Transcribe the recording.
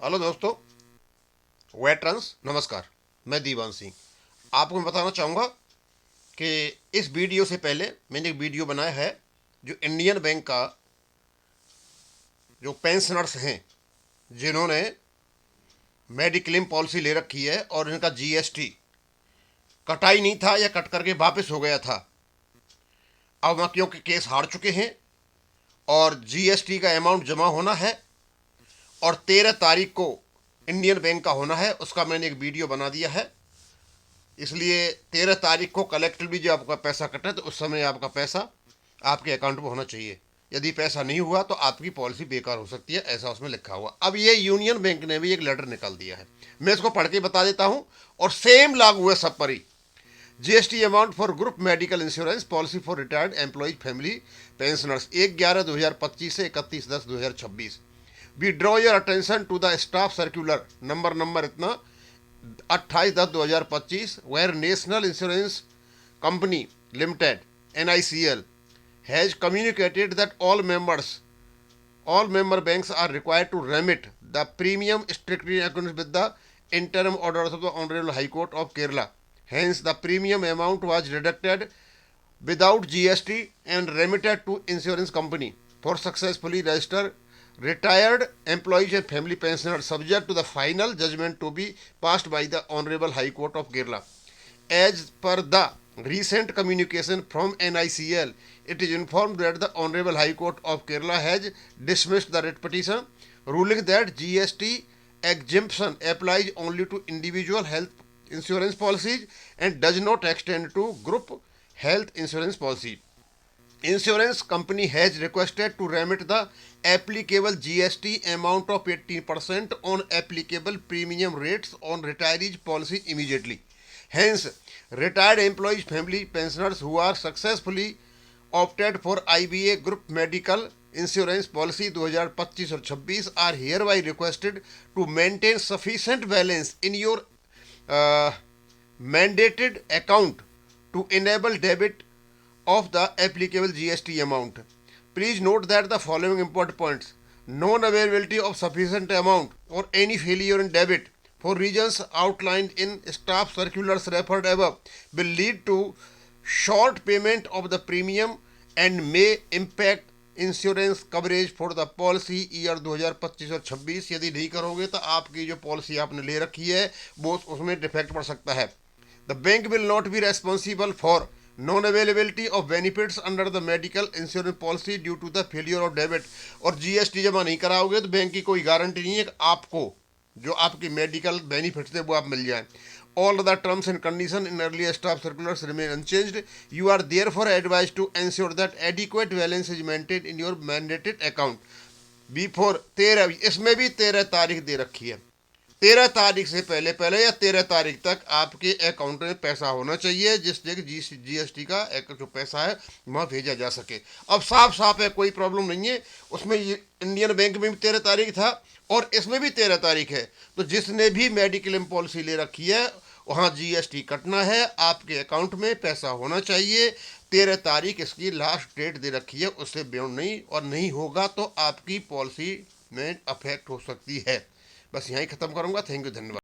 Hello दोस्तों, veterans नमस्कार। मैं दीवान सिंह आपको मैं बताना चाहूँगा कि इस वीडियो से पहले मैंने एक वीडियो बनाया है जो इंडियन बैंक का जो पेंशनर्स हैं जिन्होंने मेडिक्लेम पॉलिसी ले रखी है और इनका जीएसटी कटाई नहीं था या कट करके वापस हो गया था। अब वहाँ क्योंकि केस हार चुके हैं और जीएसटी का अमाउंट जमा होना है और 13 तारीख को इंडियन बैंक का होना है, उसका मैंने एक वीडियो बना दिया है। इसलिए 13 तारीख को कलेक्टिवली जो आपका पैसा कटे तो उस समय आपका पैसा आपके अकाउंट में होना चाहिए। यदि पैसा नहीं हुआ तो आपकी पॉलिसी बेकार हो सकती है, ऐसा उसमें लिखा हुआ। अब ये यूनियन बैंक ने भी एक लेटर निकाल दिया है, मैं इसको पढ़ के बता देता हूँ और सेम लागू है सब पर ही। GST amount for group medical insurance policy for retired employees family pensioners 1/11/2025 से 31/10/2026। We draw your attention to the staff circular number इतना 28/10/2025 where National Insurance Company Limited NICL has communicated that all member banks are required to remit the premium strictly in accordance with the interim orders of the Honorable High Court of Kerala. Hence, the premium amount was deducted without GST and remitted to insurance company for successfully registered retired employees and family pensioners subject to the final judgment to be passed by the Honorable High Court of Kerala. As per the recent communication from NICL, it is informed that the Honorable High Court of Kerala has dismissed the writ petition, ruling that GST exemption applies only to individual health insurance policies and does not extend to group health insurance policy. Insurance company has requested to remit the applicable GST amount of 18% on applicable premium rates on retirees policy immediately. Hence, retired employees family pensioners who are successfully opted for IBA group medical insurance policy 2025 और 26 are hereby requested to maintain sufficient balance in your mandated account to enable debit of the applicable GST amount. Please note that the following important points: non-availability of sufficient amount or any failure in debit for reasons outlined in staff circulars referred above will lead to short payment of the premium and may impact insurance coverage for the policy year 2025 और 26। यदि नहीं करोगे तो आपकी जो policy आपने ले रखी है वो उसमें डिफेक्ट पड़ सकता है। The bank will not be responsible for non availability of benefits under the medical insurance policy due to the failure of debit. और जीएसटी जमा नहीं कराओगे तो बैंक की कोई गारंटी नहीं है कि आपको जो आपकी मेडिकल बेनिफिट्स है वो आप मिल जाए। All the terms and conditions in earlier staff circulars remain unchanged. You are therefore advised to ensure that adequate balance is maintained in your mandated account. Before 13, इसमें भी 13 तारीख दे रखी है। 13 तारीख से पहले या 13 तारीख तक आपके अकाउंट में पैसा होना चाहिए जिससे कि जीएसटी का जो पैसा है वहाँ भेजा जा सके। अब साफ साफ है, कोई प्रॉब्लम नहीं है उसमें। इंडियन बैंक में भी 13 तारीख था और इसमें भी 13 तारीख है। तो जिसने भी मेडिक्लेम पॉलिसी ले रखी है वहाँ जीएसटी कटना है, आपके अकाउंट में पैसा होना चाहिए। 13 तारीख इसकी लास्ट डेट दे रखी है, उससे बियॉन्ड नहीं, और नहीं होगा तो आपकी पॉलिसी में अफेक्ट हो सकती है। बस यहीं ख़त्म करूँगा। थैंक यू, धन्यवाद।